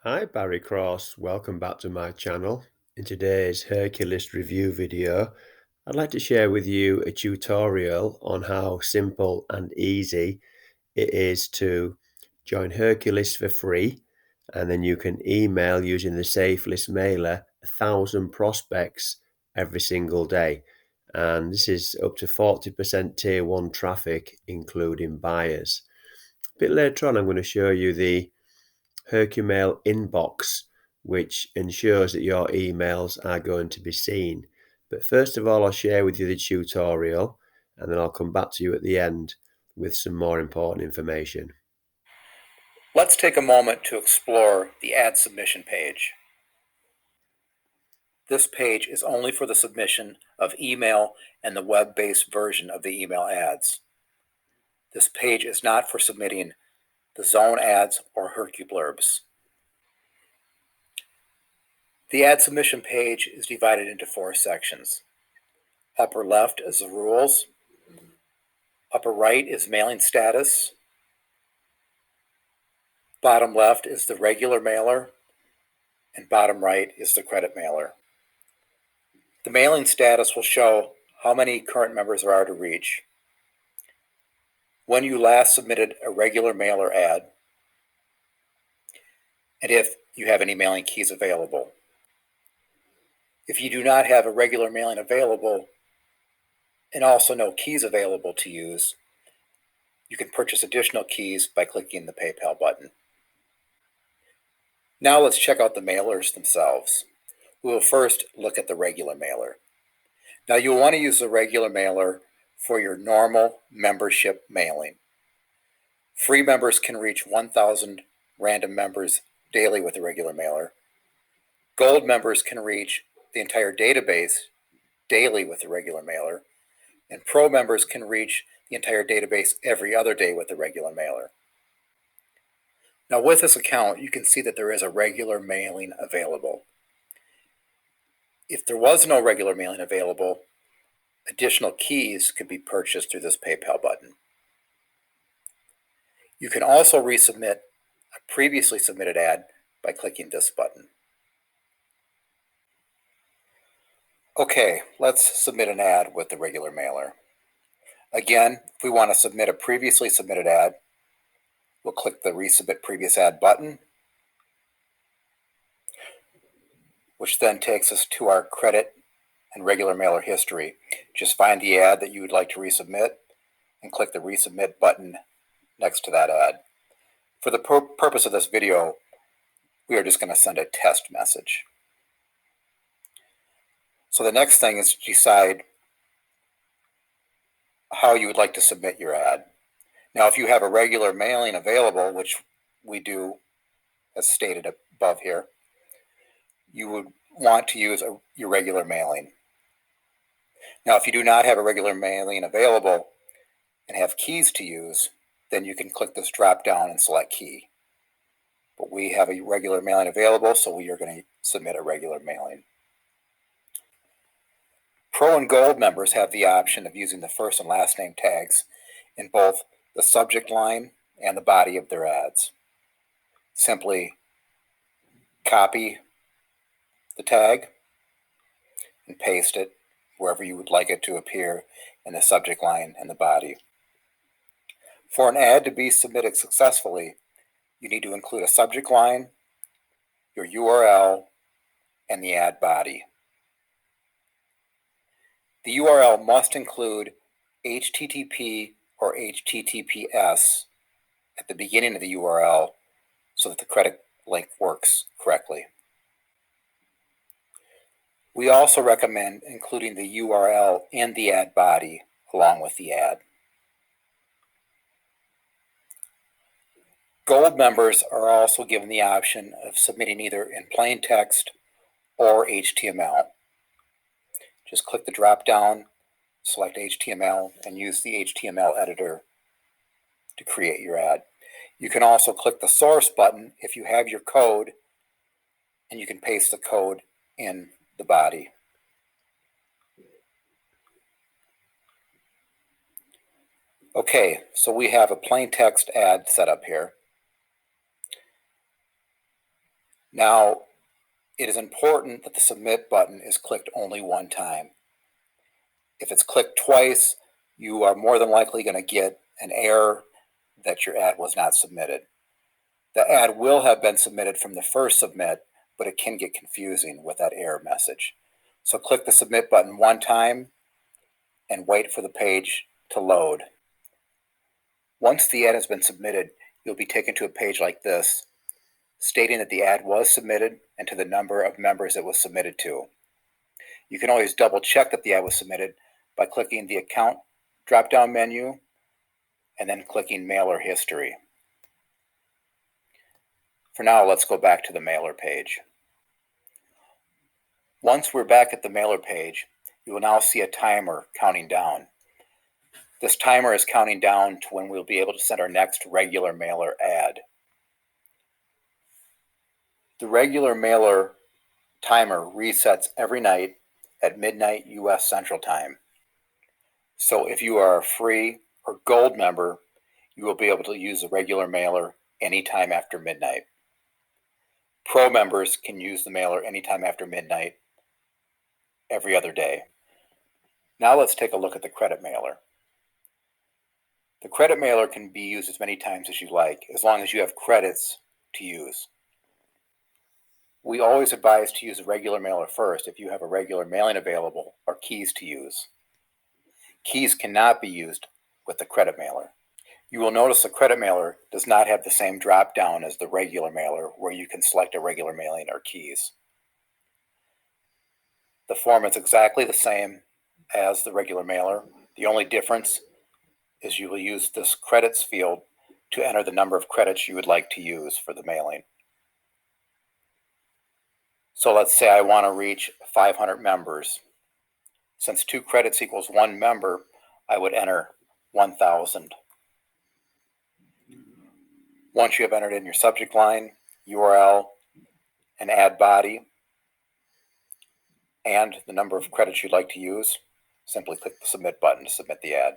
Hi Barry Cross, welcome back to my channel. In today's Herculist review video, I'd like to share with you a tutorial on how simple and easy it is to join Herculist for free, and then you can email using the Safelists mailer 1,000 prospects every single day. And this is up to 40% tier 1 traffic, including buyers. A bit later on, I'm going to show you the Hercumail inbox, which ensures that your emails are going to be seen. But first of all, I'll share with you the tutorial, and then I'll come back to you at the end with some more important information. Let's take a moment to explore the ad submission page. This page is only for the submission of email and the web-based version of the email ads. This page is not for submitting the zone ads or Hercublurbs. The ad submission page is divided into 4 sections. Upper left is the rules. Upper right is mailing status. Bottom left is the regular mailer. And bottom right is the credit mailer. The mailing status will show how many current members there are to reach, when you last submitted a regular mailer ad, and if you have any mailing keys available. If you do not have a regular mailing available and also no keys available to use, you can purchase additional keys by clicking the PayPal button. Now let's check out the mailers themselves. We will first look at the regular mailer. Now you'll want to use the regular mailer for your normal membership mailing. Free members can reach 1,000 random members daily with the regular mailer. Gold members can reach the entire database daily with the regular mailer. And Pro members can reach the entire database every other day with the regular mailer. Now with this account, you can see that there is a regular mailing available. If there was no regular mailing available, additional keys could be purchased through this PayPal button. You can also resubmit a previously submitted ad by clicking this button. Okay, let's submit an ad with the regular mailer. Again, if we want to submit a previously submitted ad, we'll click the Resubmit Previous Ad button, which then takes us to our credit and regular mailer history. Just find the ad that you would like to resubmit and click the Resubmit button next to that ad. For the purpose of this video, we are just going to send a test message. So the next thing is to decide how you would like to submit your ad. Now, if you have a regular mailing available, which we do as stated above here, you would want to use your regular mailing. Now, if you do not have a regular mailing available and have keys to use, then you can click this drop down and select key. But we have a regular mailing available, so we are going to submit a regular mailing. Pro and Gold members have the option of using the first and last name tags in both the subject line and the body of their ads. Simply copy the tag and paste it wherever you would like it to appear in the subject line and the body. For an ad to be submitted successfully, you need to include a subject line, your URL, and the ad body. The URL must include HTTP or HTTPS at the beginning of the URL so that the credit link works correctly. We also recommend including the URL in the ad body along with the ad. Gold members are also given the option of submitting either in plain text or HTML. Just click the drop down, select HTML, and use the HTML editor to create your ad. You can also click the source button if you have your code, and you can paste the code in the body. Okay, so we have a plain text ad set up here. Now, it is important that the Submit button is clicked only one time. If it's clicked twice, you are more than likely going to get an error that your ad was not submitted. The ad will have been submitted from the first submit, but it can get confusing with that error message. So click the Submit button one time and wait for the page to load. Once the ad has been submitted, you'll be taken to a page like this, stating that the ad was submitted and to the number of members it was submitted to. You can always double check that the ad was submitted by clicking the Account drop-down menu and then clicking Mailer History. For now, let's go back to the mailer page. Once we're back at the mailer page, you will now see a timer counting down. This timer is counting down to when we'll be able to send our next regular mailer ad. The regular mailer timer resets every night at midnight U.S. Central Time. So if you are a free or gold member, you will be able to use the regular mailer anytime after midnight. Pro members can use the mailer anytime after midnight, every other day. Now let's take a look at the credit mailer. The credit mailer can be used as many times as you like, as long as you have credits to use. We always advise to use a regular mailer first if you have a regular mailing available or keys to use. Keys cannot be used with the credit mailer. You will notice the credit mailer does not have the same drop down as the regular mailer where you can select a regular mailing or keys. The form is exactly the same as the regular mailer. The only difference is you will use this credits field to enter the number of credits you would like to use for the mailing. So let's say I want to reach 500 members. Since 2 credits equals 1 member, I would enter 1,000. Once you have entered in your subject line, URL, and ad body, and the number of credits you'd like to use, simply click the Submit button to submit the ad.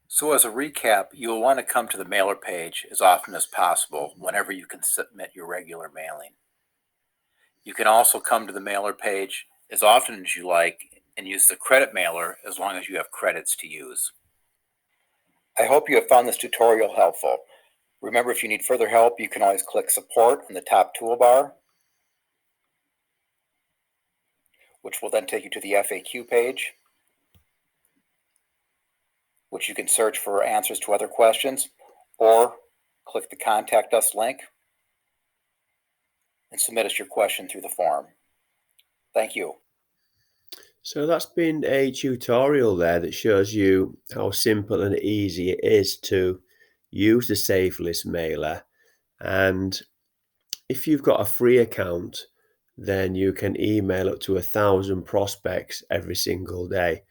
So as a recap, you will want to come to the mailer page as often as possible whenever you can submit your regular mailing. You can also come to the mailer page as often as you like and use the credit mailer as long as you have credits to use. I hope you have found this tutorial helpful. Remember, if you need further help, you can always click Support in the top toolbar, which will then take you to the FAQ page, which you can search for answers to other questions, or click the Contact Us link and submit us your question through the form. Thank you. So that's been a tutorial there that shows you how simple and easy it is to use the Safelists mailer. And if you've got a free account, then you can email up to 1,000 prospects every single day.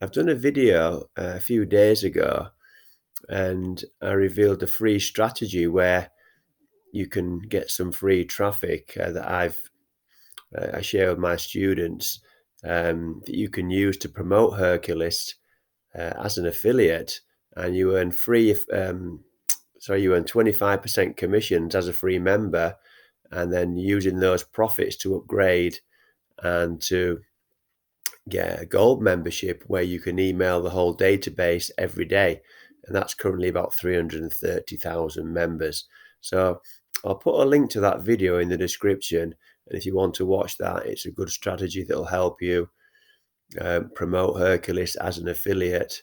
I've done a video a few days ago and I revealed a free strategy where you can get some free traffic that I share with my students that you can use to promote Herculist as an affiliate, and you earn you earn 25% commissions as a free member, and then using those profits to upgrade and to get a gold membership where you can email the whole database every day, and that's currently about 330,000 members. So I'll put a link to that video in the description, and if you want to watch that, it's a good strategy that'll help you promote Hercules as an affiliate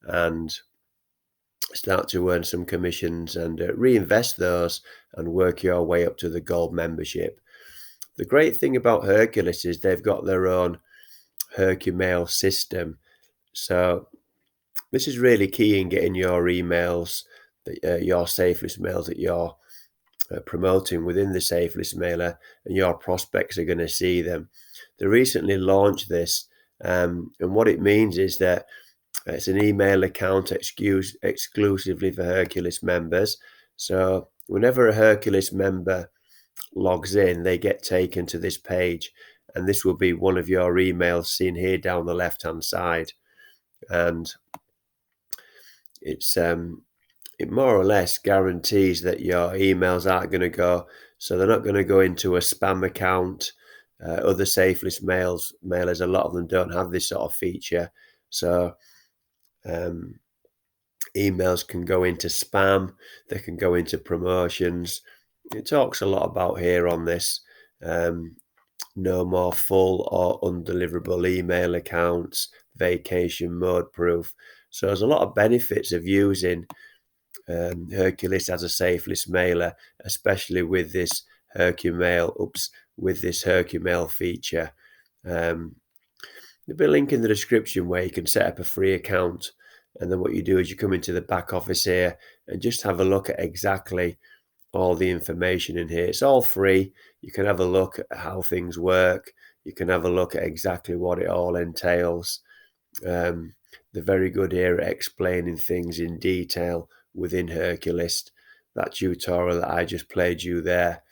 and start to earn some commissions and reinvest those and work your way up to the gold membership. The great thing about Hercules is they've got their own Hercumail system. So this is really key in getting your emails, your Safelist mails that you're promoting within the Safelists mailer, and your prospects are going to see them. They recently launched this, and what it means is that it's an email account exclusively for Hercules members. So whenever a Hercules member logs in, they get taken to this page, and this will be one of your emails seen here down the left hand side. And it's it more or less guarantees that your emails aren't going to go, so they're not going to go into a spam account. Other Safelist mailers, a lot of them don't have this sort of feature, so emails can go into spam, they can go into promotions. It talks a lot about here on this. No more full or undeliverable email accounts, vacation mode proof. So there's a lot of benefits of using Herculist as a Safelist mailer, especially with this Hercumail feature. There'll be a link in the description where you can set up a free account, and then what you do is you come into the back office here and just have a look at exactly all the information in here. It's all free. You can have a look at how things work. You can have a look at exactly what it all entails. They're very good here at explaining things in detail within Herculist. That tutorial that I just played you there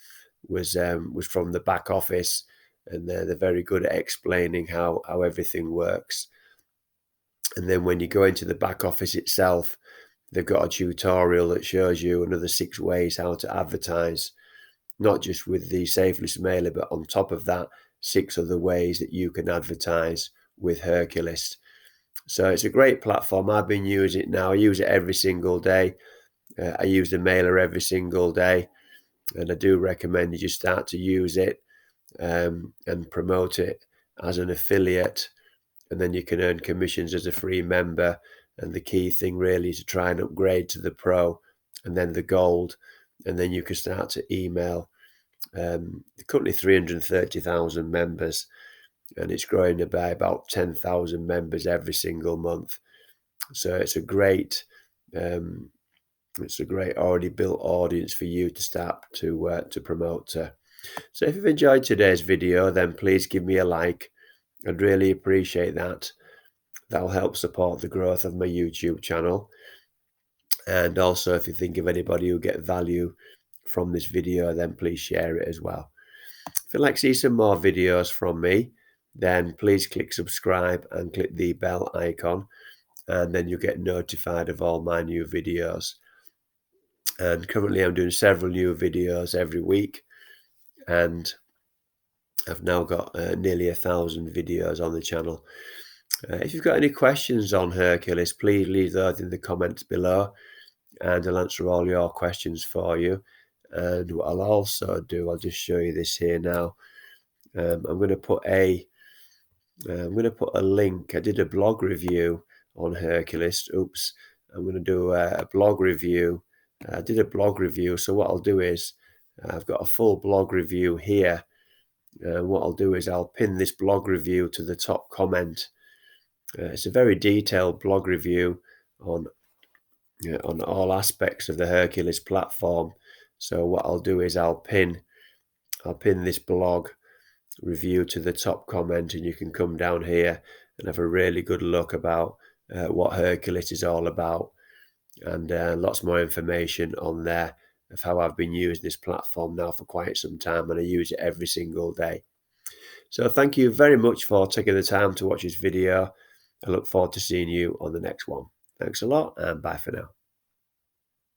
was from the back office, and they're very good at explaining how everything works. And then when you go into the back office itself, they've got a tutorial that shows you another 6 ways how to advertise, not just with the Safelists mailer, but on top of that, 6 other ways that you can advertise with Herculist. So it's a great platform. I've been using it now. I use it every single day. I use the mailer every single day, and I do recommend you just start to use it and promote it as an affiliate, and then you can earn commissions as a free member. And the key thing really is to try and upgrade to the Pro and then the Gold, and then you can start to email. Currently 330,000 members, and it's growing by about 10,000 members every single month. So it's a great already built audience for you to start to promote to. So if you've enjoyed today's video, then please give me a like. I'd really appreciate that. That'll help support the growth of my YouTube channel. And also, if you think of anybody who get value from this video, then please share it as well. If you'd like to see some more videos from me, then please click subscribe and click the bell icon, and then you'll get notified of all my new videos. And currently I'm doing several new videos every week, and I've now got nearly 1,000 videos on the channel. If you've got any questions on Herculist, please leave those in the comments below, and I'll answer all your questions for you. And what I'll also do, I'll just show you this here now. I'm going to put a link. I did a blog review on Herculist. Oops, I'm going to do a blog review. I did a blog review, so what I'll do is I've got a full blog review here. What I'll do is I'll pin this blog review to the top comment. It's a very detailed blog review on all aspects of the Herculist platform. So what I'll do is I'll pin this blog review to the top comment, and you can come down here and have a really good look about what Herculist is all about, and lots more information on there of how I've been using this platform now for quite some time, and I use it every single day. So thank you very much for taking the time to watch this video. I look forward to seeing you on the next one. Thanks a lot, and bye for now.